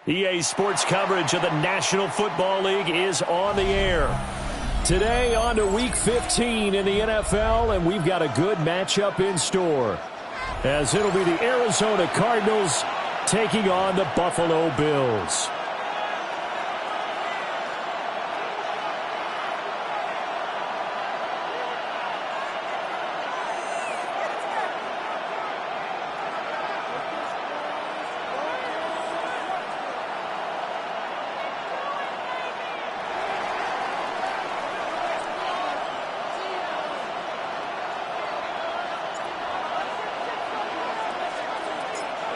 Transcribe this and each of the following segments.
EA Sports coverage of the National Football League is on the air. Today on to Week 15 in the NFL, and we've got a good matchup in store, as it'll be the Arizona Cardinals taking on the Buffalo Bills.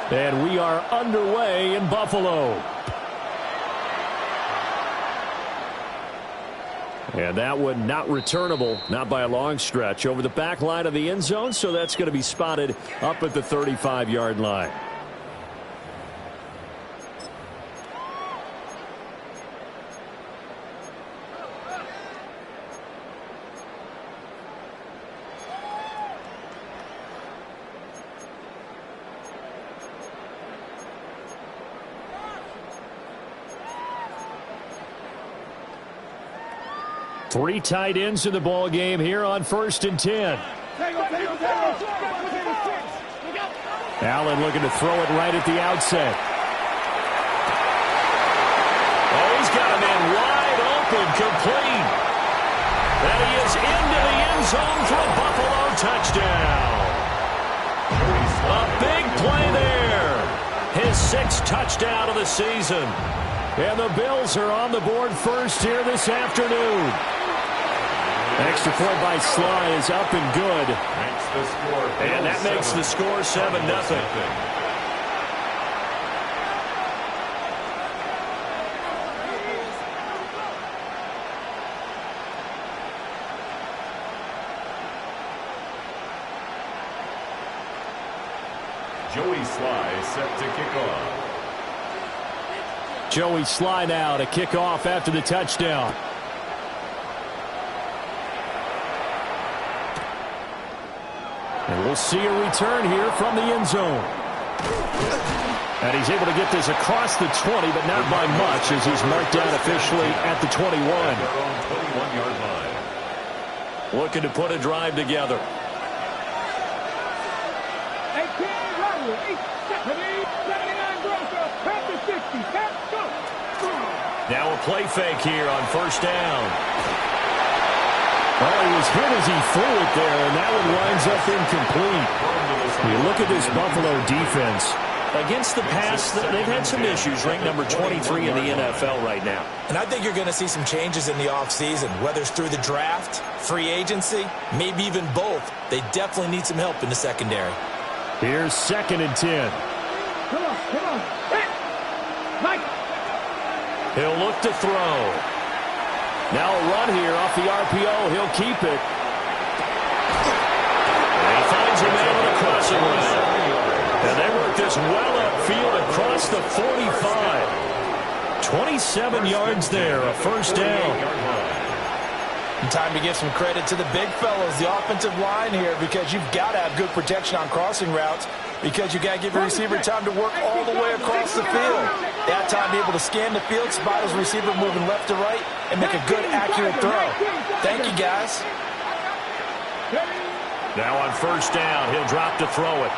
And we are underway in Buffalo. And that one not returnable, not by a long stretch, over the back line of the end zone, so that's going to be spotted up at the 35-yard line. Three tight ends in the ball game here on 1st and 10. Allen looking to throw it right at the outset. Oh, he's got a man wide open, complete. And he is into the end zone for a Buffalo touchdown. A big play there. His 6th touchdown of the season. And the Bills are on the board first here this afternoon. Extra point by Sly is up and good. And that makes the score 7-0. Joey Sly set to kick off. Joey Sly now to kick off after the touchdown. And we'll see a return here from the end zone. And he's able to get this across the 20, but not by much, as he's marked down officially at the 21. 21-yard line. Looking to put a drive together. Now a play fake here on 1st down. Well, he was hit as he threw it there, and that one winds up incomplete. You look at this Buffalo defense. Against the pass, they've had some issues, ranked number 23 in the NFL right now. And I think you're going to see some changes in the offseason, whether it's through the draft, free agency, maybe even both. They definitely need some help in the secondary. Here's 2nd and 10. Come on. Hey, Mike. He'll look to throw. Now a run here off the RPO. He'll keep it. And he finds a man on the crossing line. And they work this well upfield across the 45. 27 yards there, a 1st down. And time to give some credit to the big fellas, the offensive line here, because you've got to have good protection on crossing routes, because you got to give your receiver time to work all the way across the field. That time to be able to scan the field, spot his receiver moving left to right, and make a good, accurate throw. Thank you, guys. Now on 1st down, he'll drop to throw it.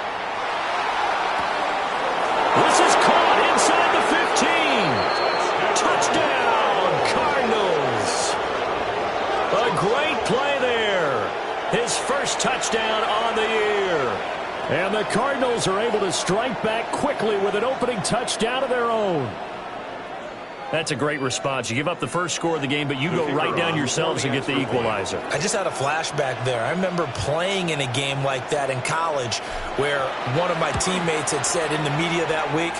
This is caught inside the 15. Touchdown, Cardinals. A great play there. His 1st touchdown on the year. And the Cardinals are able to strike back quickly with an opening touchdown of their own. That's a great response. You give up the first score of the game, but you go right down yourselves and get the equalizer. I just had a flashback there. I remember playing in a game like that in college where one of my teammates had said in the media that week,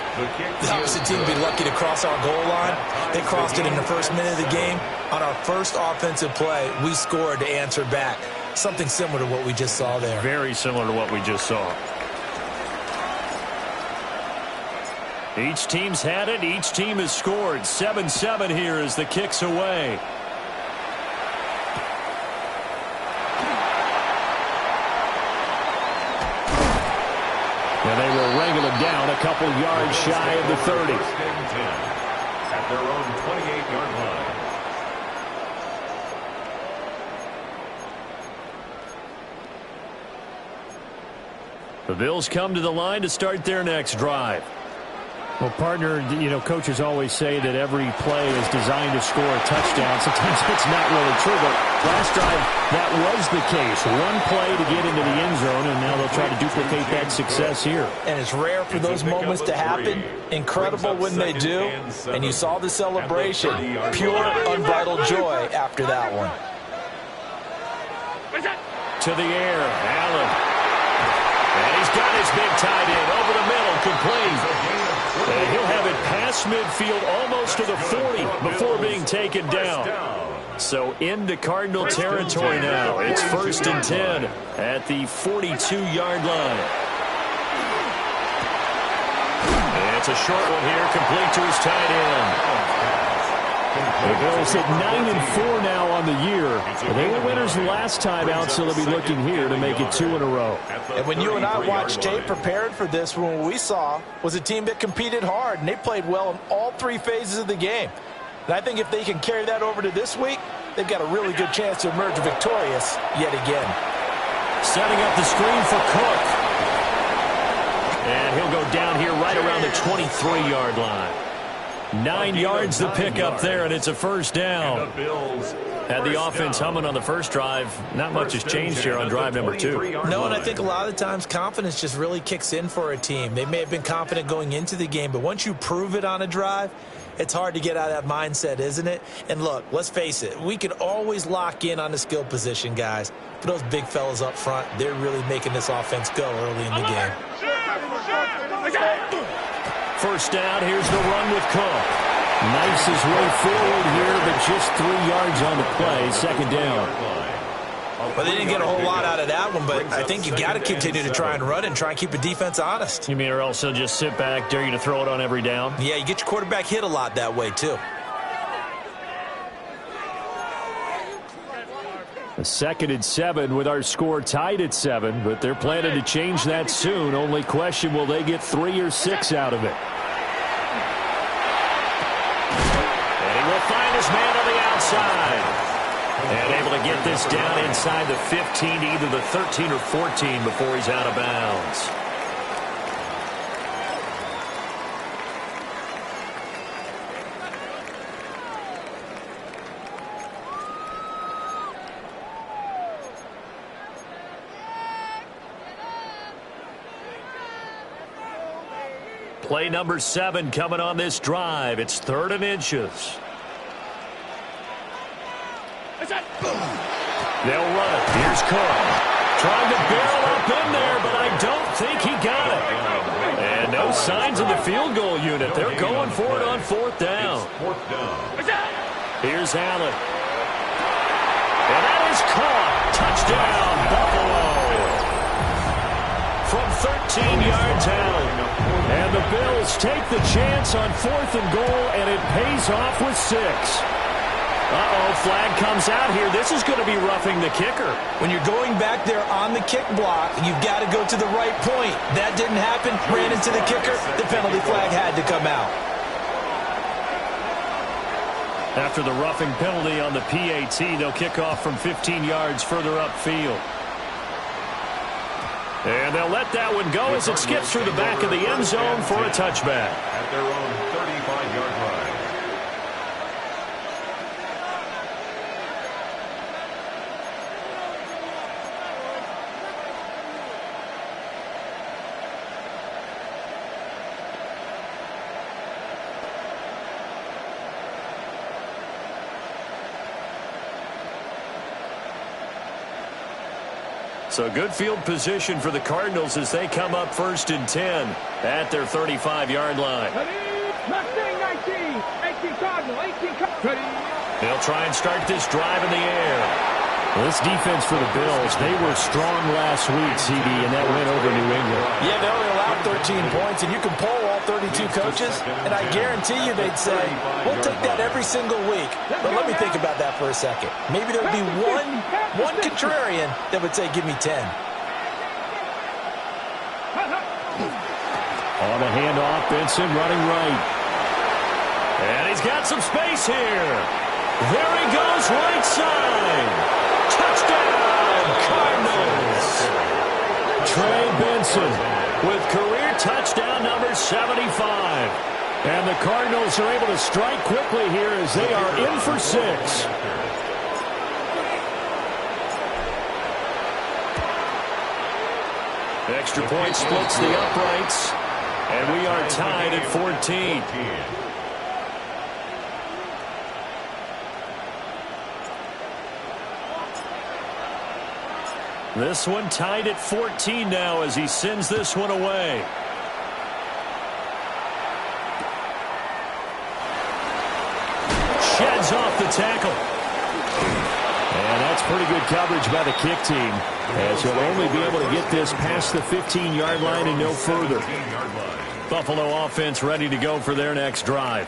the opposite team would be lucky to cross our goal line. They crossed it in the first minute of the game. On our first offensive play, we scored to answer back. Something similar to what we just saw there. Very similar to what we just saw. Each team's had it. Each team has scored. 7-7 here as the kick's away. And they will wrangle him down a couple yards shy of the 30. At their own 28-yard line. The Bills come to the line to start their next drive. Well, partner, you know, coaches always say that every play is designed to score a touchdown. Sometimes it's not really true, but last drive, that was the case. One play to get into the end zone, and now they'll try to duplicate that success here. And it's rare for those moments to happen. Incredible when they do. And you saw the celebration. Pure, unbridled joy after that one. To the air, Allen. And he's got his big tight end over the middle, complete. And he'll have it past midfield almost to the 40 before being taken down. So into Cardinal territory now. It's 1st and 10 at the 42-yard line. And it's a short one here, complete to his tight end. The Bills hit 9-4 now on the year. They were winners last time out, so they'll be looking here to make it 2 in a row. And when you and I watched tape prepared for this, what we saw was a team that competed hard, and they played well in all 3 phases of the game. And I think if they can carry that over to this week, they've got a really good chance to emerge victorious yet again. Setting up the screen for Cook. And he'll go down here right around the 23-yard line. 9 yards the pickup there, and it's a first down. Had the offense humming on the first drive. Not much has changed here on drive number 2. No, and I think a lot of the times confidence just really kicks in for a team. They may have been confident going into the game, but once you prove it on a drive, it's hard to get out of that mindset, isn't it? And look, let's face it, we can always lock in on the skill position, guys. But those big fellas up front, they're really making this offense go early in the game. First down, here's the run with Cook. Knifes his way forward here, but just 3 yards on the play. Second down. Well, they didn't get a whole lot out of that one, but I think you got to continue to try and run and try and keep the defense honest. You mean or else he'll just sit back, dare you to throw it on every down? Yeah, you get your quarterback hit a lot that way, too. A 2nd and 7 with our score tied at 7, but they're planning to change that soon. Only question, will they get 3 or 6 out of it? And he will find his man on the outside. And able to get this down inside the 15 to either the 13 or 14 before he's out of bounds. Play number 7 coming on this drive. It's 3rd and inches. They'll run it. Here's Cook. Trying to barrel up in there, but I don't think he got it. And no signs of the field goal unit. They're going for it on 4th down. Here's Allen. And that is caught. Touchdown, Buffalo. From 13 yards out. And the Bills take the chance on 4th and goal, and it pays off with 6. Uh-oh, flag comes out here. This is going to be roughing the kicker. When you're going back there on the kick block, you've got to go to the right point. That didn't happen. Ran into the kicker. The penalty flag had to come out. After the roughing penalty on the PAT, they'll kick off from 15 yards further upfield. And they'll let that one go as it skips through the back of the end zone for a touchback. At their own 35-yard line. So good field position for the Cardinals as they come up 1st and 10 at their 35-yard line. Mustang 19, 18 Cardinal, 18 Cardinal. They'll try and start this drive in the air. Well, this defense for the Bills, they were strong last week, CD, and that went over New England. Yeah, they only allowed 13 points, and you can poll all 32 coaches, and I guarantee you they'd say, we'll take that every single week. But let me think about that for a second. Maybe there would be one contrarian that would say, give me 10. On the handoff, Benson running right. And he's got some space here. There he goes, right side. Touchdown, Cardinals. Trey Benson with career touchdown number 75. And the Cardinals are able to strike quickly here as they are in for 6. Extra point splits the uprights. And we are tied at 14. This one tied at 14 now as he sends this one away. Sheds off the tackle. And that's pretty good coverage by the kick team, as he'll only be able to get this past the 15-yard line and no further. Buffalo offense ready to go for their next drive.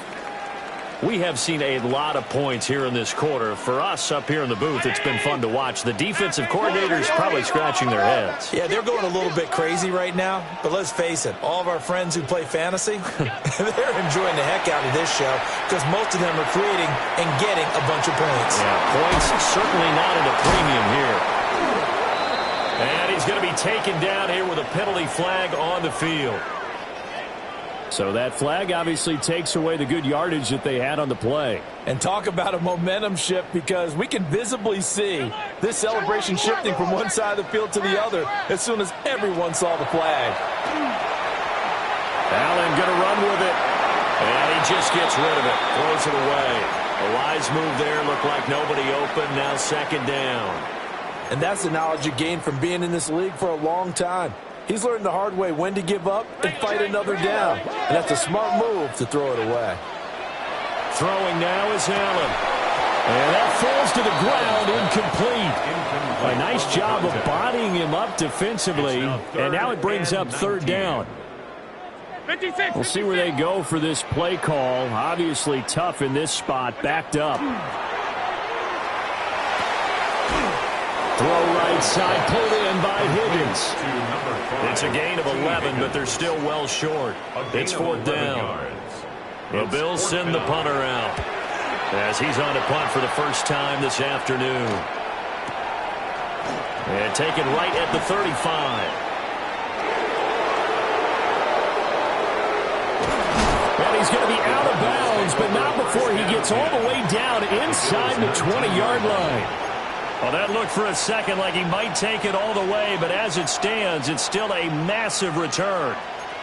We have seen a lot of points here in this quarter. For us up here in the booth, it's been fun to watch. The defensive coordinators probably scratching their heads. Yeah, they're going a little bit crazy right now. But let's face it, all of our friends who play fantasy, they're enjoying the heck out of this show because most of them are creating and getting a bunch of points. Yeah, points certainly not at a premium here. And he's going to be taken down here with a penalty flag on the field. So that flag obviously takes away the good yardage that they had on the play. And talk about a momentum shift, because we can visibly see this celebration shifting from one side of the field to the other as soon as everyone saw the flag. Allen going to run with it. And he just gets rid of it. Throws it away. A wise move there. Looked like nobody open. Now second down. And that's the knowledge you gain from being in this league for a long time. He's learned the hard way when to give up and fight another down. And that's a smart move to throw it away. Throwing now is Allen. And that falls to the ground, incomplete. A nice job of bodying him up defensively. And now it brings up third down. We'll see where they go for this play call. Obviously tough in this spot, backed up. Throw right side, pulled in by Higgins. It's a gain of 11, but they're still well short. It's fourth down. The Bills send the punter out as he's on to punt for the first time this afternoon. And taken right at the 35. And he's going to be out of bounds, but not before he gets all the way down inside the 20-yard line. Well, that looked for a second like he might take it all the way, but as it stands, it's still a massive return.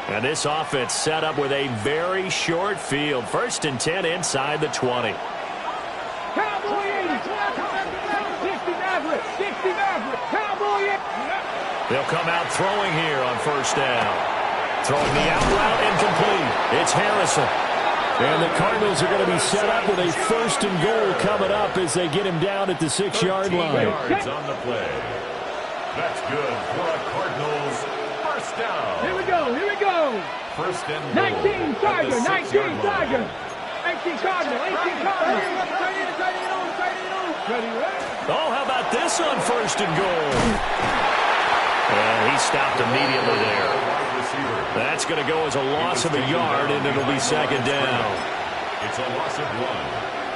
And this offense set up with a very short field. First and 10 inside the 20. Cowboy 80. 60 Maverick. 60 Maverick. Cowboy 80. They'll come out throwing here on first down. Throwing the out route incomplete. It's Harrison. And the Cardinals are going to be set up with a first and goal coming up as they get him down at the 6-yard line. Yards on the play. That's good for a Cardinals first down. Here we go. Here we go. First and goal. 19 Tiger. 19 Tiger. 18 Cardinal. 18 Cardinal. Ready, ready. Oh, how about this on first and goal? And he stopped immediately there. That's going to go as a loss of a yard, and it'll be second down. It's a loss of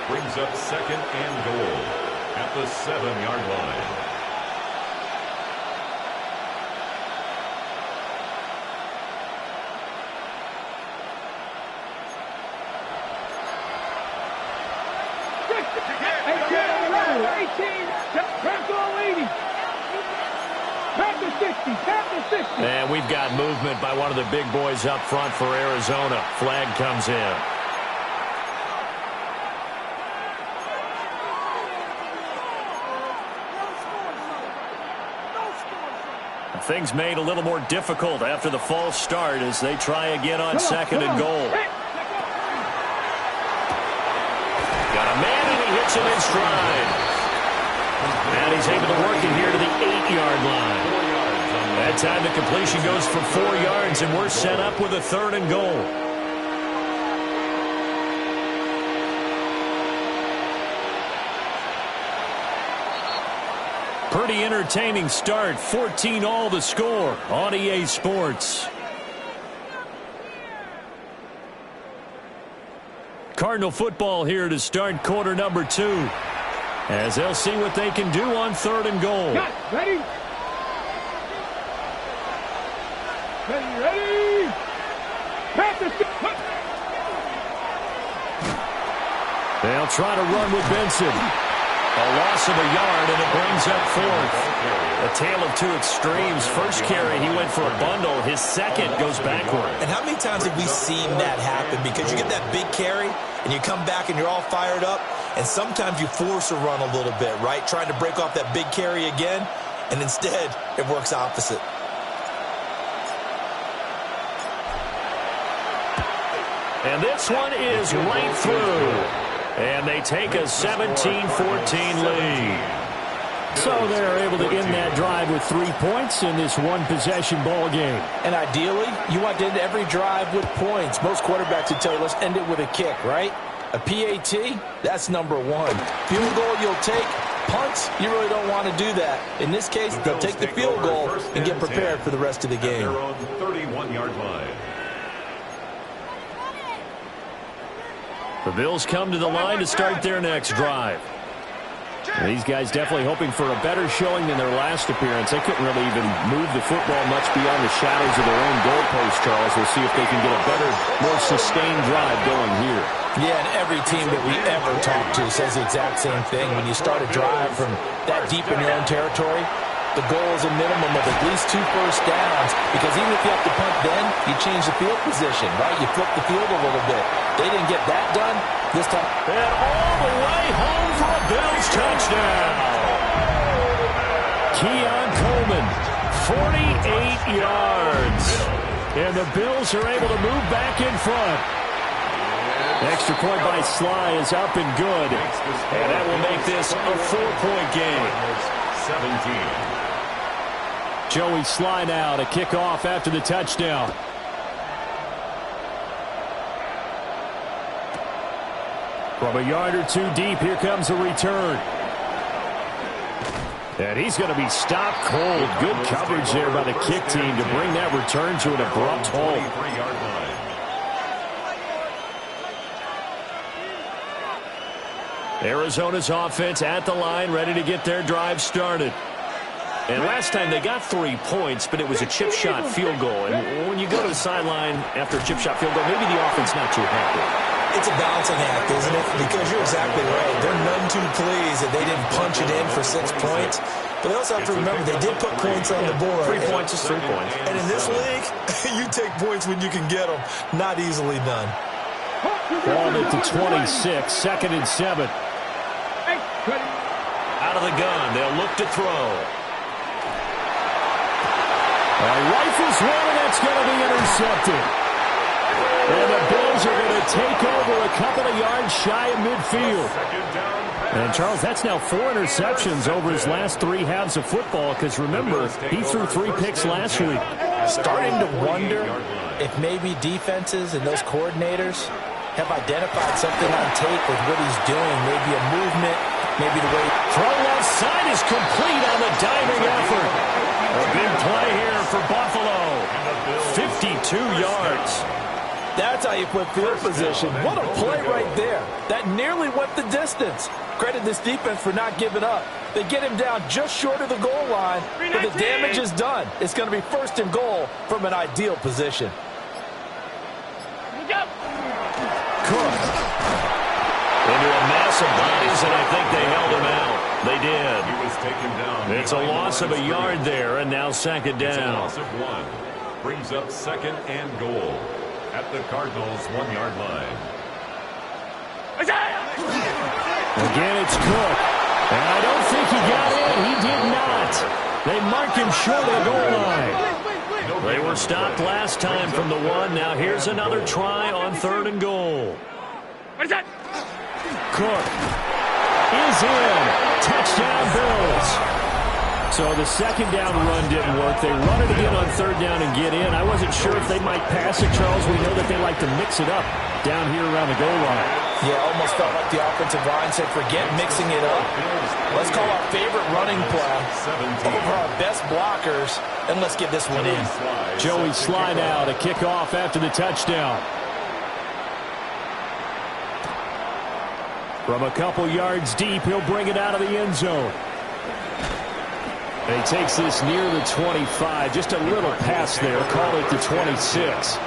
1. Brings up second and goal at the 7-yard line. And we've got movement by one of the big boys up front for Arizona. Flag comes in. Things made a little more difficult after the false start as they try again on second and goal. Got a man and he hits it in stride. And he's able to work it here to the 8-yard line. That time the completion goes for 4 yards, and we're set up with a third and goal. Pretty entertaining start. 14-all the score on EA Sports. Cardinal football here to start quarter number 2. As they'll see what they can do on 3rd and goal. Ready? Ready? Pass the stick. They'll try to run with Benson. A loss of a yard, and it brings up 4th. A tale of 2 extremes. First carry, he went for a bundle. His second goes backward. And how many times have we seen that happen? Because you get that big carry, and you come back and you're all fired up, and sometimes you force a run a little bit, right? Trying to break off that big carry again, and instead it works opposite. And this one is right through. And they take a 17-14 lead. So they're able to end that drive with 3 points in this one-possession ball game. And ideally, you want to end every drive with points. Most quarterbacks would tell you, let's end it with a kick, right? A PAT, that's number 1. Field goal you'll take. Punts, you really don't want to do that. In this case, they'll take the field goal and get prepared for the rest of the game. They're on the 31-yard line. The Bills come to the line to start their next drive. And these guys definitely hoping for a better showing than their last appearance. They couldn't really even move the football much beyond the shadows of their own goalpost, Charles. We'll see if they can get a better, more sustained drive going here. Yeah, and every team that we ever talk to says the exact same thing. When you start a drive from that deep in your own territory, the goal is a minimum of at least 2 first downs, because even if you have to punt then, you change the field position, right? You flip the field a little bit. They didn't get that done this time. And all the way home for a Bills touchdown. Keon Coleman, 48 yards. And the Bills are able to move back in front. Extra point by Sly is up and good. And that will make this a 4-point game. 17. Joey Sly now to kick off after the touchdown. From a yard or 2 deep, here comes a return. And he's going to be stopped cold. Good coverage there by the kick team to bring that return to an abrupt halt. Arizona's offense at the line, ready to get their drive started. And last time they got 3 points, but it was a chip shot field goal. And when you go to the sideline after a chip shot field goal, maybe the offense not too happy. It's a balancing act, isn't it? Because you're exactly right. They're none too pleased that they didn't punch it in for 6 points. But they also have to remember they did put points on the board. 3 points is 3 points. And in this league, you take points when you can get them. Not easily done. Ball at the 26, 2nd and 7. Out of the gun, they'll look to throw. Rifles one, and that's going to be intercepted. And the Bills are going to take over a couple of yards shy of midfield. And, Charles, that's now 4 interceptions over his last 3 halves of football, because, remember, he threw 3 picks last week. Starting to wonder if maybe defenses and those coordinators have identified something on tape with what he's doing. Maybe a movement, maybe the way. Throw left side is complete on the diving effort. A big play here for Buffalo. 52 yards. That's how you put field position. What a play right there. That nearly went the distance. Credit this defense for not giving up. They get him down just short of the goal line, but the damage is done. It's going to be 1st and goal from an ideal position. Cook into a mass of bodies, and I think they held him out. They did. He was taken down. It's a loss of a yard there, and now 2nd down. It's a loss of 1. Brings up 2nd and goal at the Cardinals' 1-yard line. Again, it's Cook. And I don't think he got in. He did not. They marked him short of the goal line. They were stopped last time from the 1. Now here's another try on 3rd and goal. Cook is in. Touchdown, Bills. So the 2nd down run didn't work. They run it again on 3rd down and get in. I wasn't sure if they might pass it, Charles. We know that they like to mix it up down here around the goal line. Yeah, almost felt like the offensive line said, forget mixing it up. Let's call our favorite running play over our best blockers, and let's get this one in. Joey Sly now to kick off after the touchdown. From a couple yards deep, he'll bring it out of the end zone. And he takes this near the 25. Just a little pass there. Call it the 26.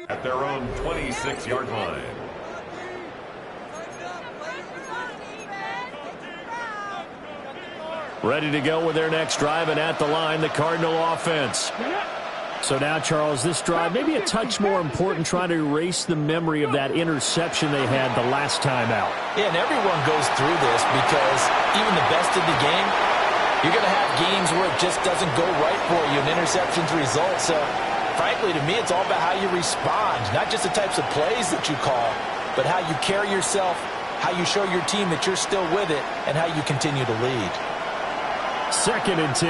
At their own 26-yard line. Ready to go with their next drive, and at the line, the Cardinal offense. So now, Charles, this drive maybe a touch more important, trying to erase the memory of that interception they had the last time out. Yeah, and everyone goes through this because even the best of the game, you're going to have games where it just doesn't go right for you, and interceptions result. So, frankly, to me, it's all about how you respond, not just the types of plays that you call, but how you carry yourself, how you show your team that you're still with it, and how you continue to lead. 2nd and 10.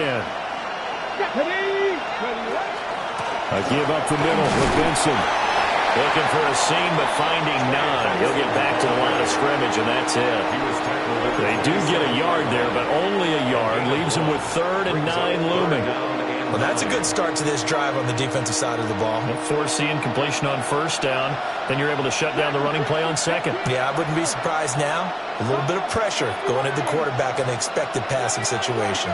A give up the middle with Benson. Looking for a seam, but finding none. He'll get back to the line of scrimmage, and that's it. They do get a yard there, but only a yard. Leaves them with 3rd and 9 looming. Well, that's a good start to this drive on the defensive side of the ball. Forcing completion on 1st down. Then you're able to shut down the running play on 2nd. Yeah, I wouldn't be surprised now. A little bit of pressure going at the quarterback in the expected passing situation.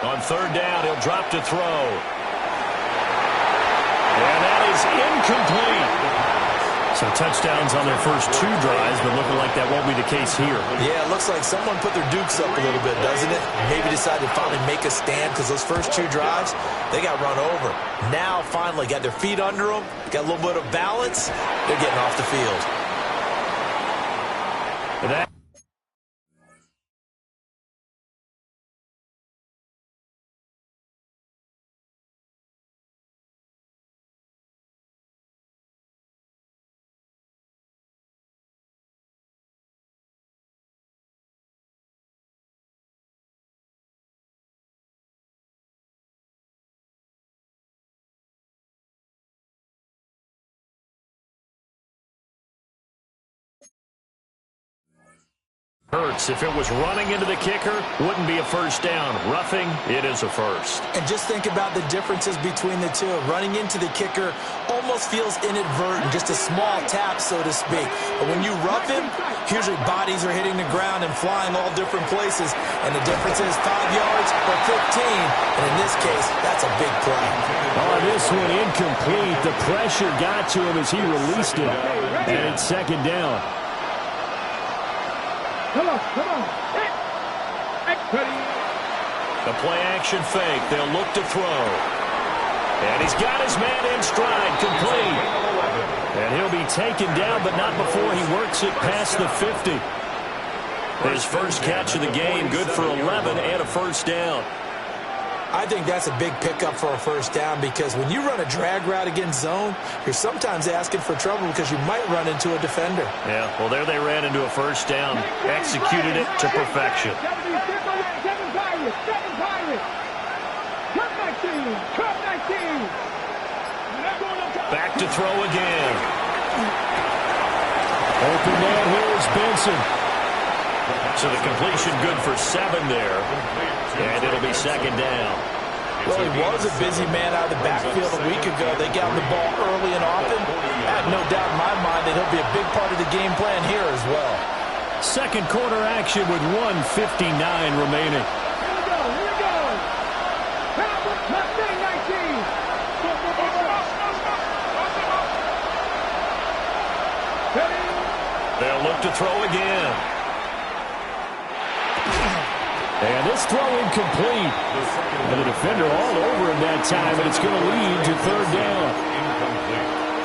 On 3rd down, he'll drop to throw. And that is incomplete. So touchdowns on their first 2 drives, but looking like that won't be the case here. Yeah, it looks like someone put their dukes up a little bit, doesn't it? Maybe decided to finally make a stand because those first 2 drives, they got run over. Now, finally, got their feet under them, got a little bit of balance. They're getting off the field. And that Hurts. If it was running into the kicker, wouldn't be a first down. Roughing, it is a first. And just think about the differences between the two. Running into the kicker almost feels inadvertent, just a small tap, so to speak. But when you rough him, usually bodies are hitting the ground and flying all different places. And the difference is 5 yards or 15. And in this case, that's a big play. Oh, this one incomplete. The pressure got to him as he released it. And it's second down. Come on. The play-action fake. They'll look to throw. And he's got his man in stride, complete. And he'll be taken down, but not before he works it past the 50. His first catch of the game, good for 11 and a first down. I think that's a big pickup for a first down because when you run a drag route against zone, you're sometimes asking for trouble because you might run into a defender. Yeah, well, there they ran into a first down, executed it to perfection. Back to throw again. Open man here is Benson. So the completion good for 7 there. And it'll be second down. Well, he was a busy man out of the backfield a week ago. They got him the ball early and often. I have no doubt in my mind that he'll be a big part of the game plan here as well. Second quarter action with 1:59 remaining. Here we go. Mustang 19. They'll look to throw again. And this throw incomplete. And the defender all over him that time, and it's going to lead to third down.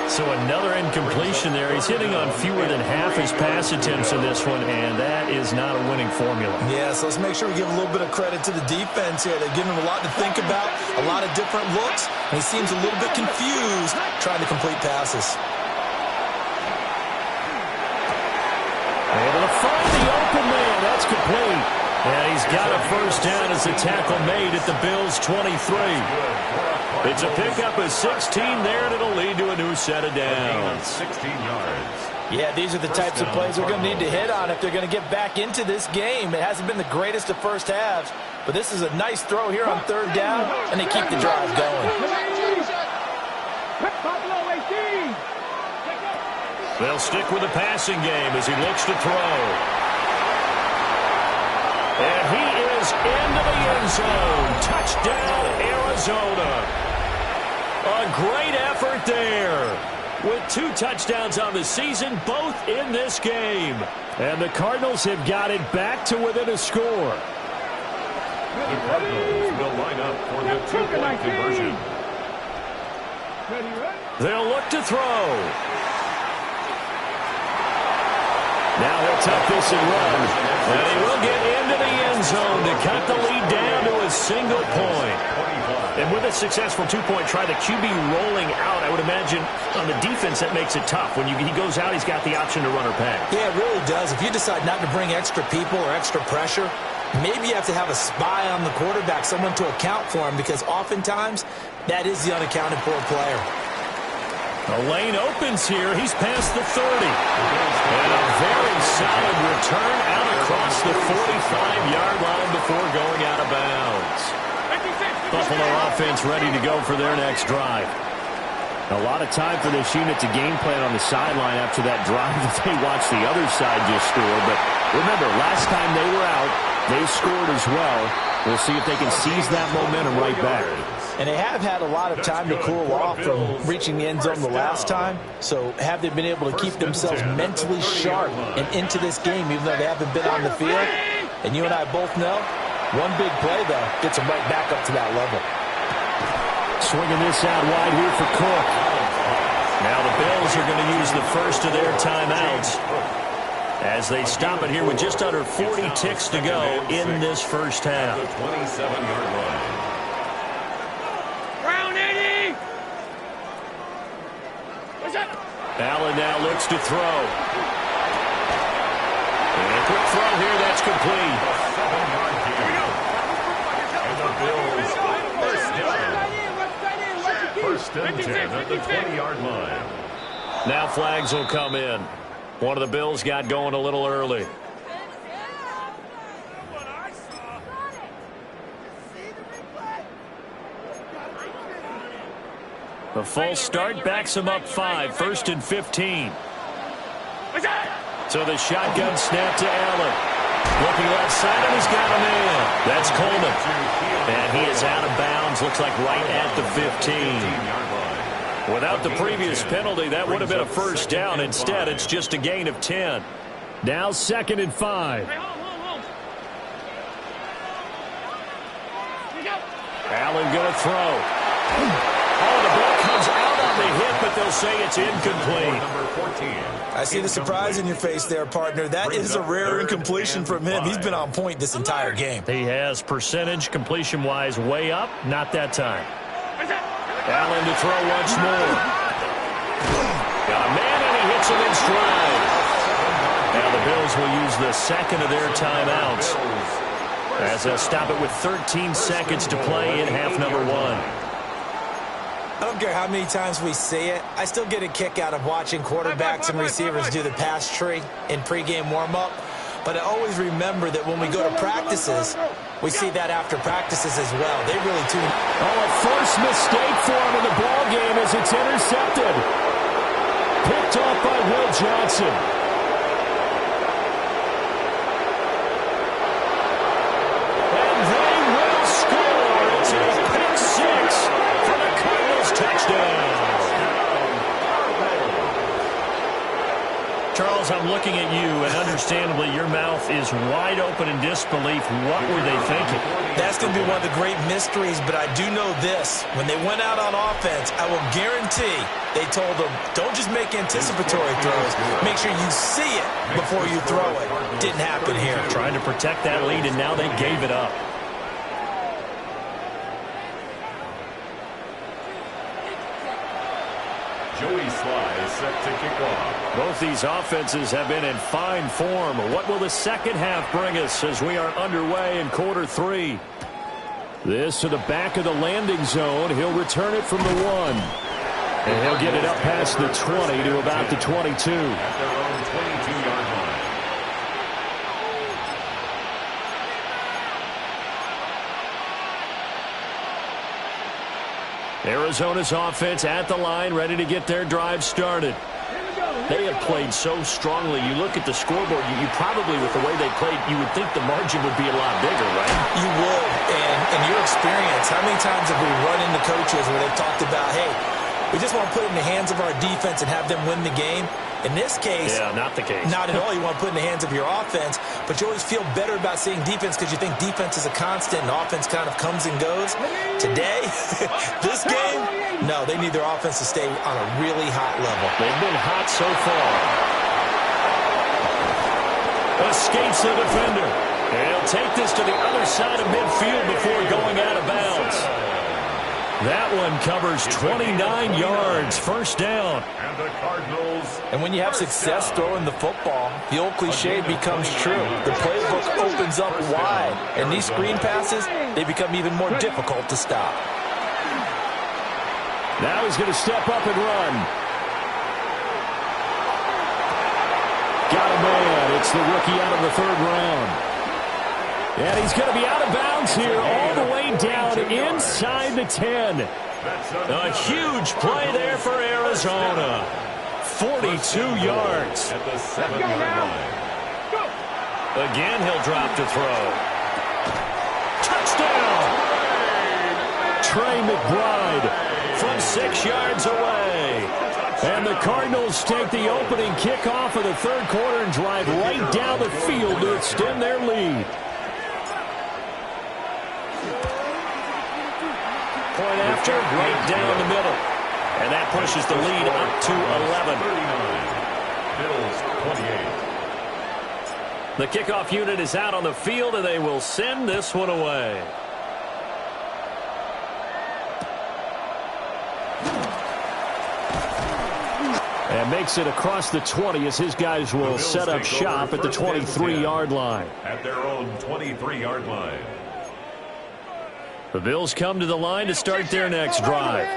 So another incompletion there. He's hitting on fewer than half his pass attempts in this one, and that is not a winning formula. Yeah, so let's make sure we give a little bit of credit to the defense here. They're giving him a lot to think about, a lot of different looks, and he seems a little bit confused trying to complete passes. Able to find the open man. That's complete. And he's got a first down as the tackle made at the Bills' 23. It's a pickup of 16 there, and it'll lead to a new set of downs. 16 yards. Yeah, these are the types of plays they're going to need to hit on if they're going to get back into this game. It hasn't been the greatest of first halves, but this is a nice throw here on third down, and they keep the drive going. They'll stick with the passing game as he looks to throw. And he is into the end zone. Touchdown, Arizona. A great effort there. With 2 touchdowns on the season, both in this game. And the Cardinals have got it back to within a score. The Cardinals will line up for the 2-point conversion. They'll look to throw. Now he'll tuck this and run. And he will get into the end zone to cut the lead down to a single point. And with a successful 2-point try, the QB rolling out, I would imagine on the defense that makes it tough. When he goes out, he's got the option to run or pass. Yeah, it really does. If you decide not to bring extra people or extra pressure, maybe you have to have a spy on the quarterback, someone to account for him, because oftentimes that is the unaccounted for player. The lane opens here. He's past the 30. And a very solid return out across the 45-yard line before going out of bounds. Buffalo offense ready to go for their next drive. A lot of time for this unit to game plan on the sideline after that drive that they watched the other side just score. But remember, last time they were out, they scored as well. We'll see if they can seize that momentum right back. And they have had a lot of time to cool off from reaching the end zone the last time. So have they been able to keep themselves mentally sharp and into this game, even though they haven't been on the field? And you and I both know, one big play, though, gets them right back up to that level. Swinging this out wide here for Cook. Now the Bills are going to use the first of their timeouts as they stop it here with just under 40 ticks to go in this first half. The 27-yard line. Allen now looks to throw. And a quick throw here, that's complete. 7-yard gain. And the Bills first and 10 at the 20-yard line. Now flags will come in. One of the Bills got going a little early. The false start backs him up 5, 1st and 15. So the shotgun snap to Allen. Looking left side, and he's got him in. That's Coleman. And he is out of bounds, looks like right at the 15. Without the previous penalty, that would have been a first down. Instead, it's just a gain of 10. Now 2nd and 5. Allen going to throw. Oh, the ball comes out on the hit, but they'll say it's incomplete. I see the surprise in your face there, partner. That is a rare incompletion from him. He's been on point this entire game. He has percentage completion-wise way up. Not that time. Allen to throw once more. Got a man, and he hits him in stride. Now the Bills will use the second of their timeouts as they'll stop it with 13 seconds to play in half number 1. I don't care how many times we see it. I still get a kick out of watching quarterbacks and receivers do the pass tree in pregame warm-up. But I always remember that when we go to practices, we see that after practices as well. They really tune. Oh, a first mistake for him in the ball game as it's intercepted. Picked off by Will Johnson. And they will score. It's a pick 6 for the Cardinals touchdown. Charles, I'm looking at you, and understandably, your mouth is wide open in disbelief. What were they thinking? That's going to be one of the great mysteries, but I do know this. When they went out on offense, I will guarantee they told them, don't just make anticipatory throws. Make sure you see it before you throw it. Didn't happen here. Trying to protect that lead, and now they gave it up. Sz4 set to kick off. Both these offenses have been in fine form. What will the second half bring us as we are underway in quarter 3? This to the back of the landing zone. He'll return it from the 1. And he'll get it up past the 20 to about the 22. At their own 22-yard line. Arizona's offense at the line, ready to get their drive started. They have played so strongly. You look at the scoreboard, you probably, with the way they played, you would think the margin would be a lot bigger, right? You would. And in your experience, how many times have we run into coaches where they've talked about, hey, we just want to put it in the hands of our defense and have them win the game? In this case, yeah, not the case. Not at all. You want to put it in the hands of your offense, but you always feel better about seeing defense because you think defense is a constant and offense kind of comes and goes. Today, this game, no, they need their offense to stay on a really hot level. They've been hot so far. Escapes the defender. He'll take this to the other side of midfield before going out of bounds. That one covers 29 yards, first down. And the Cardinals. And when you have success throwing the football, the old cliche becomes true. The playbook opens up wide, and these screen passes, they become even more difficult to stop. Now he's going to step up and run. Got a man. It's the rookie out of the 3rd round. And he's going to be out of bounds here all the way down inside the 10. A huge play there for Arizona. 42 yards. At the 7-yard line. Again, he'll drop to throw. Touchdown! Trey McBride from 6 yards away. And the Cardinals take the opening kickoff of the 3rd quarter and drive right down the field to extend their lead. Point after, right down the middle. And that pushes the lead up to 11. Bills 28. The kickoff unit is out on the field, and they will send this one away. And makes it across the 20 as his guys will set up shop at the 23-yard line. At their own 23-yard line. The Bills come to the line to start their next drive.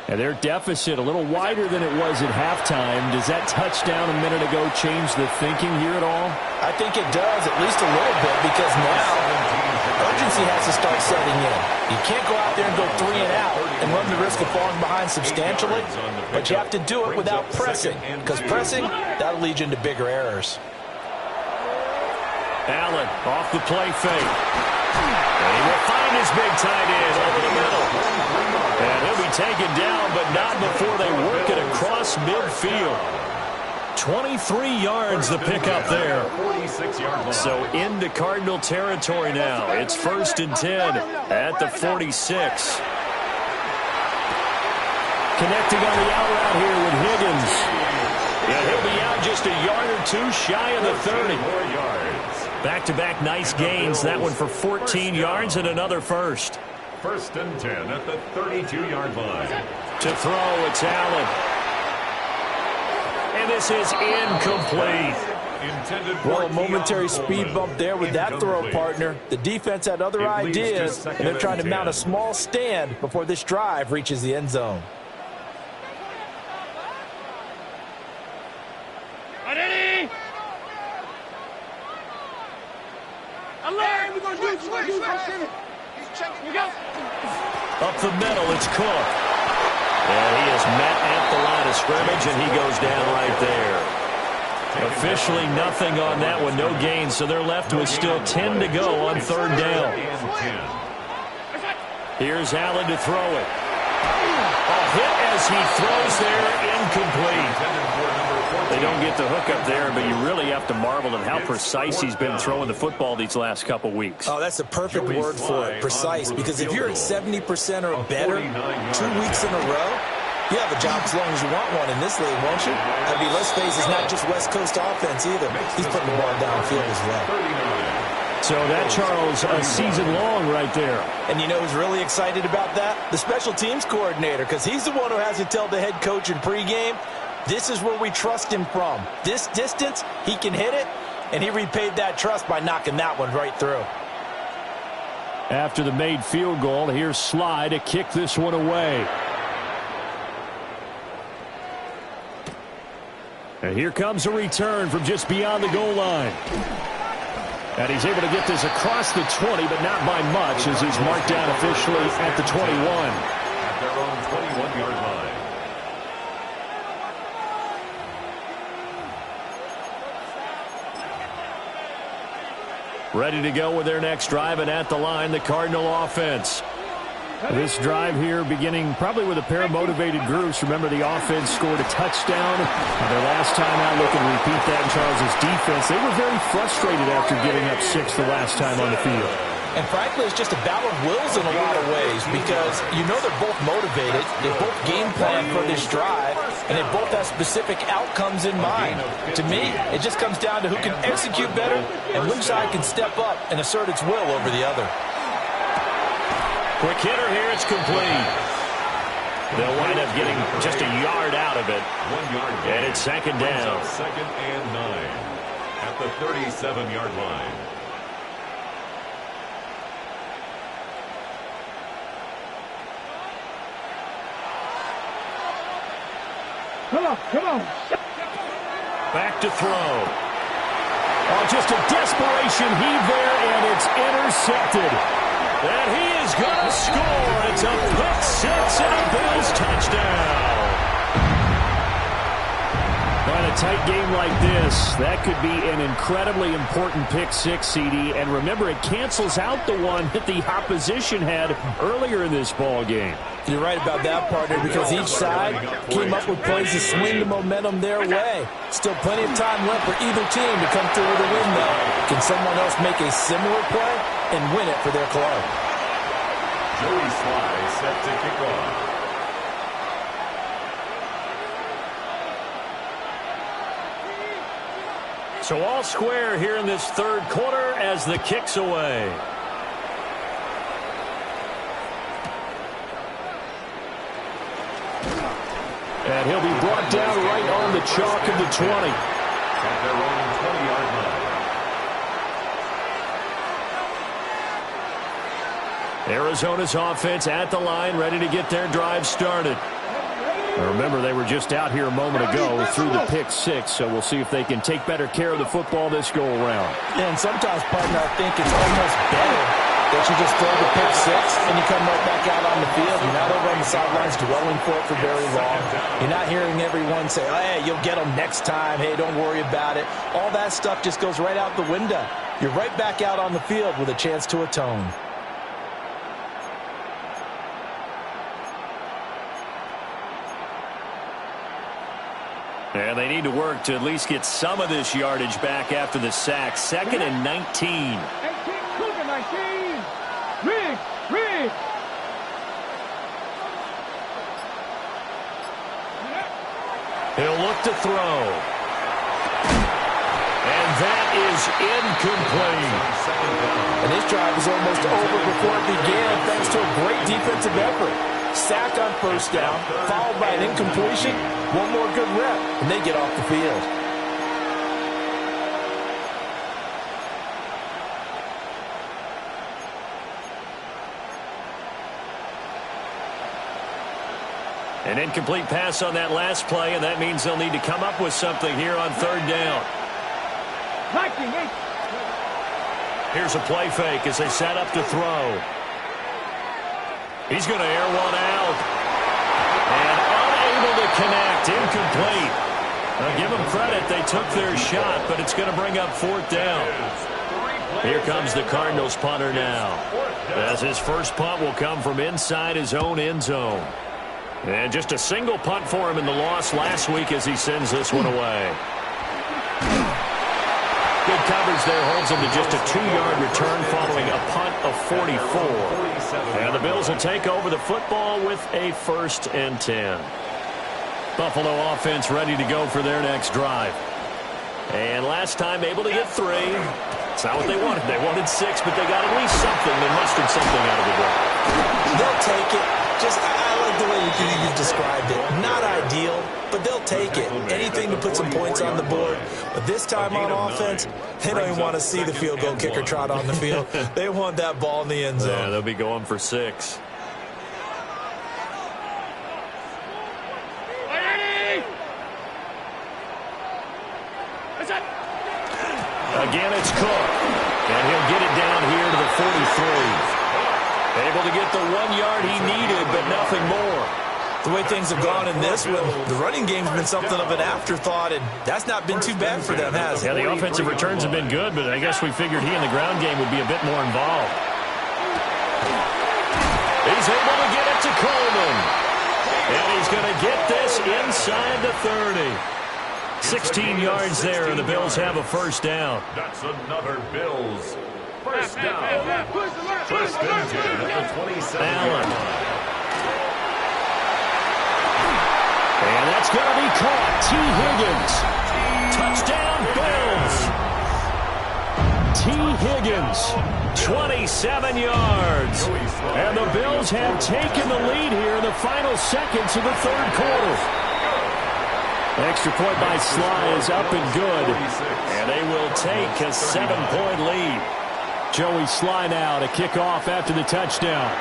And their deficit a little wider than it was at halftime. Does that touchdown a minute ago change the thinking here at all? I think it does, at least a little bit, because now urgency has has to start setting in. You can't go out there and go 3 and out and run the risk of falling behind substantially, but you have to do it without pressing, because pressing, that'll lead you into bigger errors. Allen off the play fake. And he will find his big tight end over the middle. And he'll be taken down, but not before they work it across midfield. 23 yards the pickup there. So into Cardinal territory now. It's 1st and 10 at the 46. Connecting on the out route here with Higgins. Yeah, he'll be out just a yard or two shy of the 30. Back-to-back nice gains. That one for 14 yards and another first. 1st and 10 at the 32-yard line. To throw, it's Allen. And this is incomplete. Well, a momentary speed bump there with that throw, partner. The defense had other ideas, and they're trying to mount a small stand before this drive reaches the end zone. Ready? Alert! We're going to do it. Up the middle, it's Cook. And he is met at the line of scrimmage, and he goes down right there. Officially nothing on that one, no gain, so they're left with still 10 to go on 3rd down. Here's Allen to throw it. A hit as he throws there, incomplete. They don't get the hook up there, but you really have to marvel at how precise he's been throwing the football these last couple weeks. Oh, that's the perfect word for it, precise, because if you're at 70% or better 2 weeks in a row, you have a job as long as you want one in this league, won't you? I mean, let's face it, it's not just West Coast offense either. He's putting the ball downfield as well. So that, Charles, a season long right there. And you know who's really excited about that? The special teams coordinator, because he's the one who has to tell the head coach in pregame, this is where we trust him from. This distance, he can hit it, and he repaid that trust by knocking that one right through. After the made field goal, here's Sly to kick this one away. And here comes a return from just beyond the goal line. And he's able to get this across the 20, but not by much, as he's marked down officially at the 21. At their own 21-yard line. Ready to go with their next drive, and at the line, the Cardinal offense. This drive here beginning probably with a pair of motivated groups. Remember, the offense scored a touchdown. Their last time out, looking to repeat that in Charles's defense. They were very frustrated after giving up 6 the last time on the field. And frankly, it's just a battle of wills in a lot of ways, because you know they're both motivated, they both game plan for this drive, and they both have specific outcomes in mind. To me, it just comes down to who can execute better and which side can step up and assert its will over the other. Quick hitter here, it's complete. They'll wind up getting just a yard out of it. 1 yard. And it's 2nd down. 2nd and 9 at the 37-yard line. Come on. Back to throw. Oh, just a desperation heave there, and it's intercepted. And he is going to score. It's a pick-6 and a Bills touchdown. In a tight game like this, that could be an incredibly important pick-6, CD. And remember, it cancels out the one that the opposition had earlier in this ball game. You're right about that, partner, because each side came up with plays to swing the momentum their way. Still plenty of time left for either team to come through with a win, though. Can someone else make a similar play and win it for their club? Joey Sly set to kick off. So all square here in this 3rd quarter as the kick's away. And he'll be brought down right on the chalk of the 20. At their own 20-yard line. Arizona's offense at the line, ready to get their drive started. Now remember, they were just out here a moment ago through the pick-6, so we'll see if they can take better care of the football this go-around. Yeah, and sometimes, partner, I think it's almost better Don't you just throw the pick six and you come right back out on the field? You're not over on the sidelines dwelling for it for very long. You're not hearing everyone say, oh, hey, you'll get them next time. Hey, don't worry about it. All that stuff just goes right out the window. You're right back out on the field with a chance to atone. And they need to work to at least get some of this yardage back after the sack. 2nd and 19. 18, Cougar 19. Reed. He'll look to throw. And that is incomplete. And this drive was almost over before it began thanks to a great defensive effort. Sack on first down, followed by an incompletion. One more good rep, and they get off the field. An incomplete pass on that last play, and that means they'll need to come up with something here on 3rd down. Here's a play fake as they set up to throw. He's going to air one out. And unable to connect. Incomplete. Now give them credit. They took their shot, but it's going to bring up 4th down. Here comes the Cardinals punter now. As his first punt will come from inside his own end zone. And just a single punt for him in the loss last week as he sends this one away. Good coverage there holds him to just a 2-yard return following a punt of 44. And the Bills will take over the football with a 1st and 10. Buffalo offense ready to go for their next drive. And last time able to get 3. It's not what they wanted. They wanted 6, but they got at least something. They mustered something out of the drive. They'll take it. I like the way you described it. Not ideal, but they'll take it. Anything to put some points on the board. But this time on offense, they don't even want to see the field goal kicker trot on the field. They want that ball in the end zone. Yeah, they'll be going for 6. Again, it's Cook. And he'll get it down here to the 43. Able to get the 1 yard he needed, but nothing more. The way things have gone in this one, the running game's been something of an afterthought, and that's not been too bad for them, has it? Yeah, the offensive returns have been good, but I guess we figured he in the ground game would be a bit more involved. He's able to get it to Coleman. And he's going to get this inside the 30. 16 yards there, and the Bills have a 1st down. That's another Bills 1st down. 1st and 10 at the 27. Allen. And that's going to be caught. T. Higgins. Touchdown, Bills. T. Higgins, 27 yards. And the Bills have taken the lead here in the final seconds of the 3rd quarter. Extra point by Sly is up and good. And they will take a 7-point lead. Joey Sly now to kick off after the touchdown.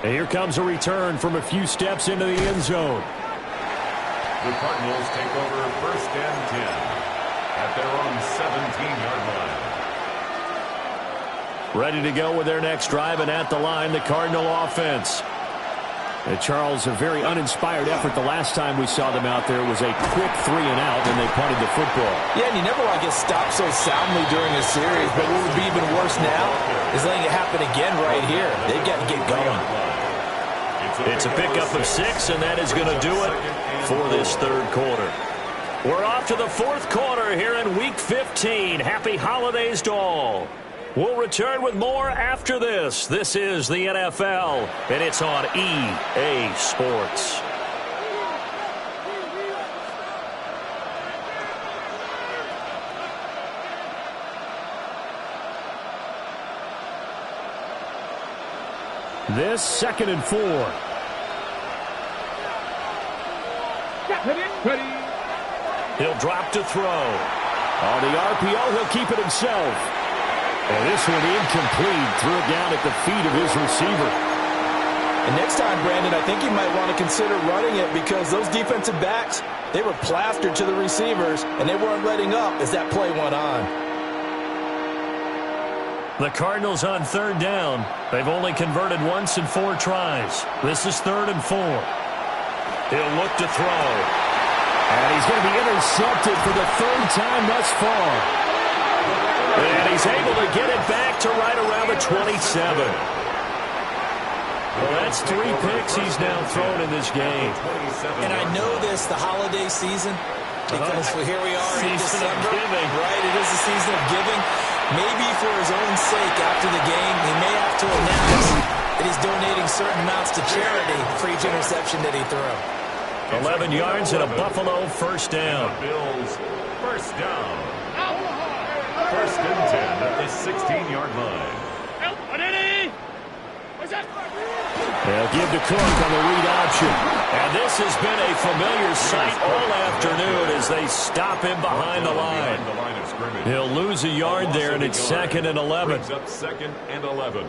And here comes a return from a few steps into the end zone. The Cardinals take over 1st and 10 at their own 17-yard line. Ready to go with their next drive, and at the line, the Cardinal offense. And Charles, a very uninspired effort the last time we saw them out there. It was a quick 3 and out, and they punted the football. Yeah, and you never want to get stopped so soundly during a series, but what would be even worse now is letting it happen again right here. They've got to get going. It's a pickup of 6, and that is going to do it for this 3rd quarter. We're off to the 4th quarter here in Week 15. Happy holidays to all. We'll return with more after this. This is the NFL, and it's on EA Sports. This 2nd and 4. He'll drop to throw. On the RPO, he'll keep it himself. And this one incomplete. Threw it down at the feet of his receiver. And next time, Brandon, I think you might want to consider running it because those defensive backs, they were plastered to the receivers, and they weren't letting up as that play went on. The Cardinals on third down. They've only converted once in 4 tries. This is 3rd and 4. He'll look to throw. And he's going to be intercepted for the 3rd time thus far. And he's able to get it back to right around the 27. Well, that's 3 picks he's now thrown in this game. And I know this, the holiday season, because here we are in December. Right, it is the season of giving. Maybe for his own sake after the game, he may have to announce that he's donating certain amounts to charity for each interception that he threw. 11 yards and a Buffalo first down. Bills first down. 1st and 10 at the 16-yard line. They'll give to Cook on the read option. And this has been a familiar sight all afternoon as they stop him behind the line. He'll lose a yard there, and it's 2nd and 11. Brings up 2nd and 11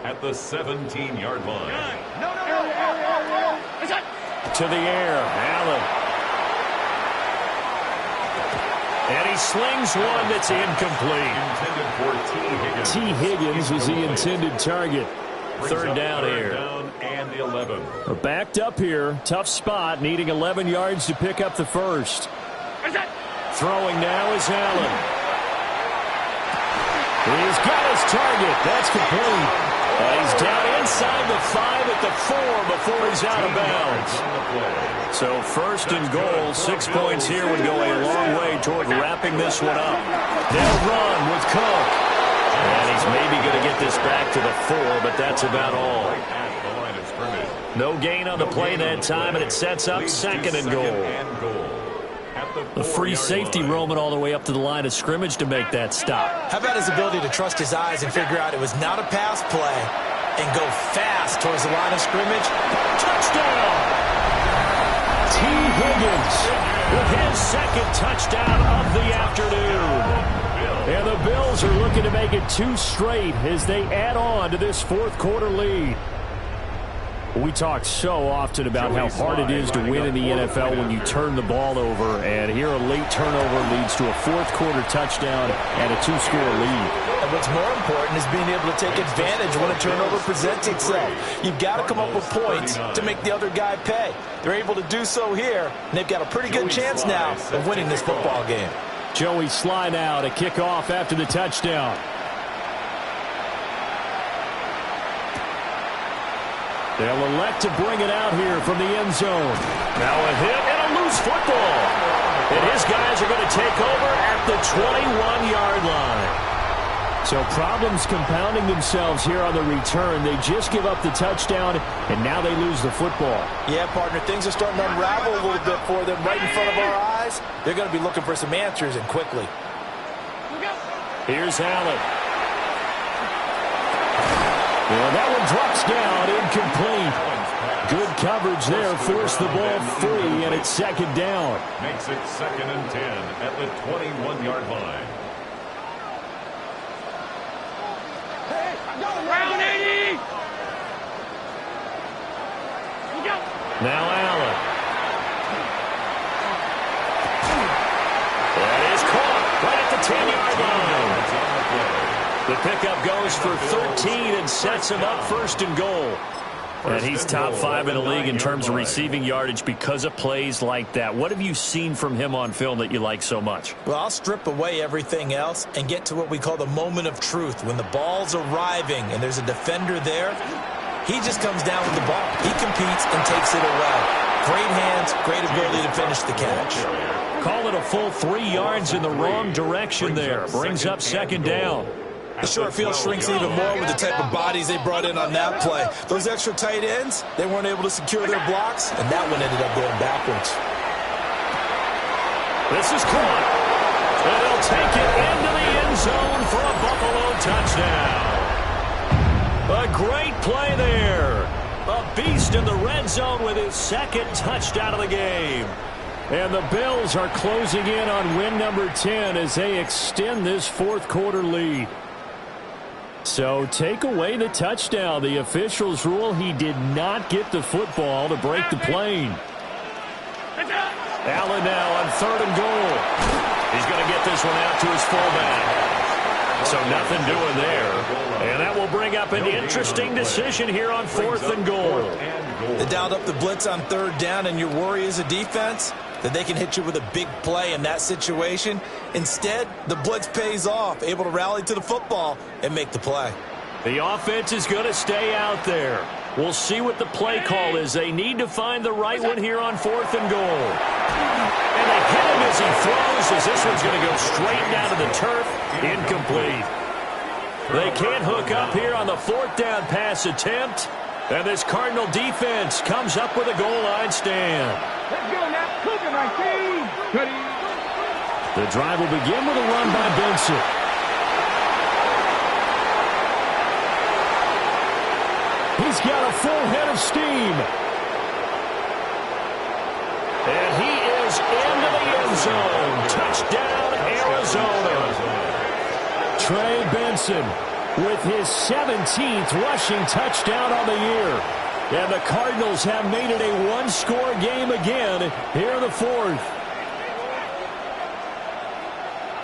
at the 17-yard line. To the air, Allen. And he slings one that's incomplete. Intended for T. Higgins was the intended target. 3rd down here. Down and 11. We're backed up here. Tough spot, needing 11 yards to pick up the first. Throwing now is Allen. He's got his target. That's complete. He's down inside the 5 at the 4 before he's out of bounds. So 1st and goal, 6 points here would go a long way toward wrapping this one up. They'll run with Cook. And he's maybe going to get this back to the 4, but that's about all. No gain on the play that time, and it sets up 2nd and goal. The free safety roaming all the way up to the line of scrimmage to make that stop. How about his ability to trust his eyes and figure out it was not a pass play and go fast towards the line of scrimmage? Touchdown! T. Higgins With his 2nd touchdown of the afternoon. And the Bills are looking to make it 2 straight as they add on to this 4th quarter lead. We talk so often about how hard it is to win in the NFL when you turn the ball over, and here a late turnover leads to a 4th quarter touchdown and a 2-score lead. And what's more important is being able to take advantage when a turnover presents itself. You've got to come up with points to make the other guy pay. They're able to do so here, and they've got a pretty good chance now of winning this football game. Joey Sly now to kick off after the touchdown. They'll elect to bring it out here from the end zone. Now a hit and a loose football. And his guys are going to take over at the 21-yard line. So problems compounding themselves here on the return. They just give up the touchdown, and now they lose the football. Yeah, partner, things are starting to unravel a little bit for them right in front of our eyes. They're going to be looking for some answers, and quickly. Here's Allen. Well, that one drops down, incomplete. Good coverage there, forced the ball free, and it's 2nd down. Makes it 2nd and 10 at the 21-yard line. Round 80! Now Allen. That is caught right at the 10-yard line. The pickup goes for 13 and sets him up 1st and goal. And he's top 5 in the league in terms of receiving yardage because of plays like that. What have you seen from him on film that you like so much? Well, I'll strip away everything else and get to what we call the moment of truth. When the ball's arriving and there's a defender there, he just comes down with the ball. He competes and takes it away. Great hands, great ability to finish the catch. Call it a full 3 yards in the wrong direction there. Brings up 2nd down. The short field shrinks even more with the type of bodies they brought in on that play. Those extra tight ends, they weren't able to secure their blocks, and that one ended up going backwards. This is caught. And he'll take it into the end zone for a Buffalo touchdown. A great play there. A beast in the red zone with his 2nd touchdown of the game. And the Bills are closing in on win number 10 as they extend this 4th quarter lead. So take away the touchdown. The officials rule he did not get the football to break the plane. Allen now on 3rd and goal. He's going to get this one out to his fullback. So nothing doing there. And that will bring up an interesting decision here on 4th and goal. They dialed up the blitz on 3rd down, and your worry as a defense that they can hit you with a big play in that situation. Instead, the blitz pays off, able to rally to the football and make the play. The offense is going to stay out there. We'll see what the play call is. They need to find the right one here on 4th and goal. And they hit him as he throws, as this one's going to go straight down to the turf. Incomplete. They can't hook up here on the 4th down pass attempt. And this Cardinal defense comes up with a goal line stand. Let's go now. Cooking my team. The drive will begin with a run by Benson. He's got a full head of steam. And he is into the end zone. Touchdown, Arizona. Trey Benson with his 17th rushing touchdown on the year. And the Cardinals have made it a one-score game again here in the 4th.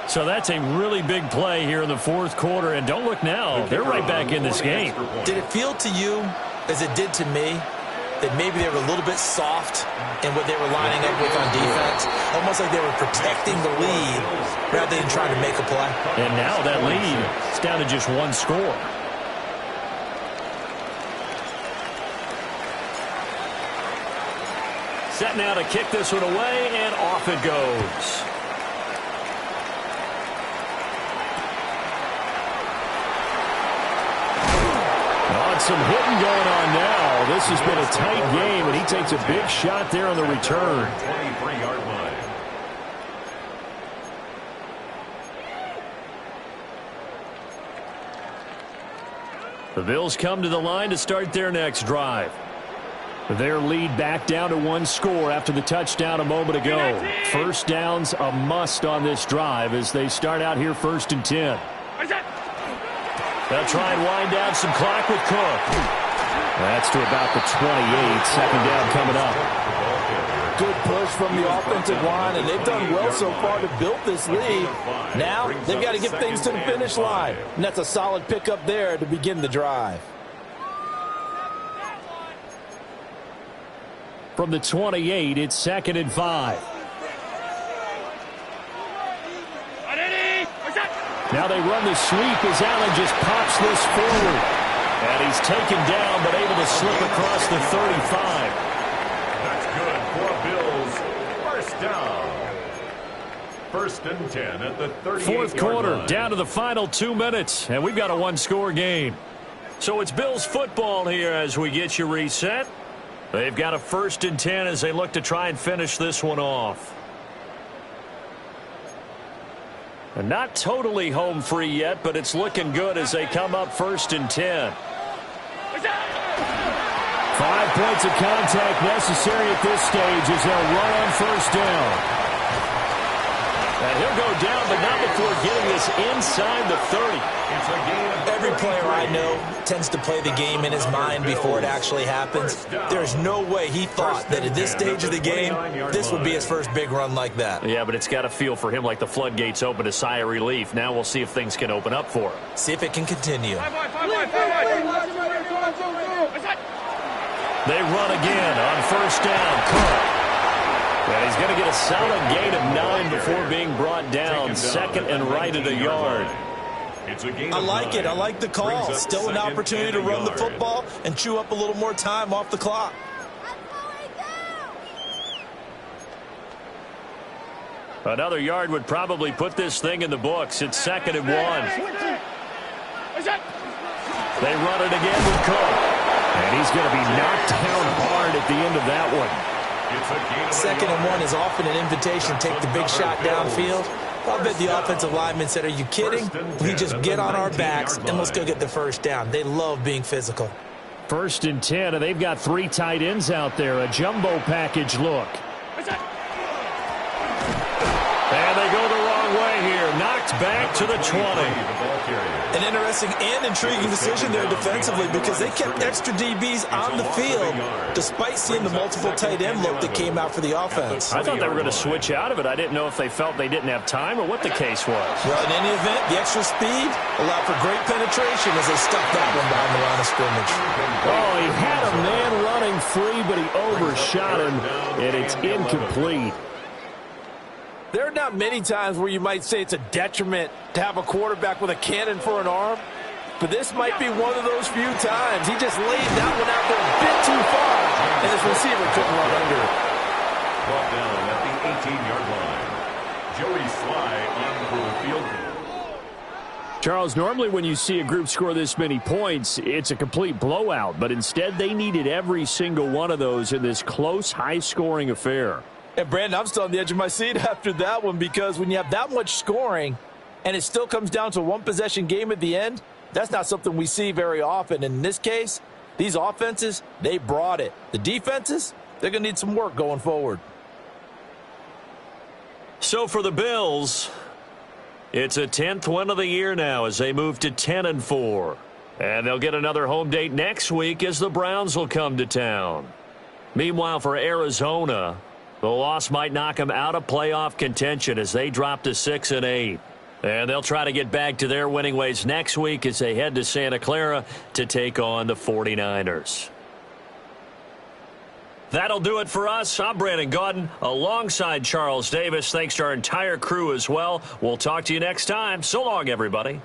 So that's a really big play here in the 4th quarter. And don't look now. They're right back in this game. Did it feel to you, as it did to me, that maybe they were a little bit soft in what they were lining up with on defense? Almost like they were protecting the lead rather than trying to make a play. And now that lead is down to just one score. Set now to kick this one away, and off it goes. Some hitting going on now. This has been a tight game, and he takes a big shot there on the return. 23-yard line. The Bills come to the line to start their next drive. Their lead back down to one score after the touchdown a moment ago. First down's a must on this drive as they start out here 1st and 10. They'll try and wind down some clock with Cook. That's to about the 28. Second down coming up. Good push from the offensive line, and they've done well so far to build this lead. Now they've got to get things to the finish line, and that's a solid pickup there to begin the drive. From the 28, it's 2nd and 5. Now they run the sweep as Allen just pops this forward. And he's taken down, but able to slip across the 35. That's good for Bills. First down. 1st and 10 at the 38-yard 4th quarter, line. down to the final 2 minutes, and we've got a one-score game. So it's Bills football here as we get you reset. They've got a 1st and 10 as they look to try and finish this one off. And not totally home free yet, but it's looking good as they come up 1st and 10. 5 points of contact necessary at this stage as they'll run on 1st down. And he'll go down, but not before getting this inside the 30. Every player I know tends to play the game in his mind before it actually happens. There's no way he thought that at this stage of the game, this would be his first big run like that. Yeah, but it's got to feel for him like the floodgates open, a sigh of relief. Now we'll see if things can open up for him. See if it can continue. They run again on 1st down. Cook. And he's going to get a solid gain of 9 before being brought down. 2nd and right at a yard. I like it. I like the call. Still an opportunity to run the football and chew up a little more time off the clock. Another yard would probably put this thing in the books. It's 2nd and 1. They run it again with Cook. And he's going to be knocked down hard at the end of that one. 2nd and 1 is often an invitation to take the big shot downfield. I bet the offensive lineman said, are you kidding? We just get on our backs and let's go get the 1st down. They love being physical. 1st and 10, and they've got 3 tight ends out there. A jumbo package look. And they go the wrong way here. Knocked knocked back to the 20. An interesting and intriguing decision there defensively because they kept extra DBs on the field despite seeing the multiple tight end look that came out for the offense. I thought they were going to switch out of it. I didn't know if they felt they didn't have time or what the case was. Well, in any event, the extra speed allowed for great penetration as they stuck that one behind the line of scrimmage. Oh, he had a man running free, but he overshot him, and it's incomplete. There are not many times where you might say it's a detriment to have a quarterback with a cannon for an arm, but this might be one of those few times. He just laid that one out there a bit too far, and his receiver couldn't run under it. Brought down at the 18-yard line. Joey Sly on for the field goal. Charles, normally when you see a group score this many points, it's a complete blowout, but instead they needed every single one of those in this close, high-scoring affair. And, Brandon, I'm still on the edge of my seat after that one because when you have that much scoring and it still comes down to a one-possession game at the end, that's not something we see very often. And in this case, these offenses, they brought it. The defenses, they're going to need some work going forward. So for the Bills, it's a 10th win of the year now as they move to 10-4. And they'll get another home date next week as the Browns will come to town. Meanwhile, for Arizona, the loss might knock them out of playoff contention as they drop to 6-8. And they'll try to get back to their winning ways next week as they head to Santa Clara to take on the 49ers. That'll do it for us. I'm Brandon Gaudin alongside Charles Davis. Thanks to our entire crew as well. We'll talk to you next time. So long, everybody.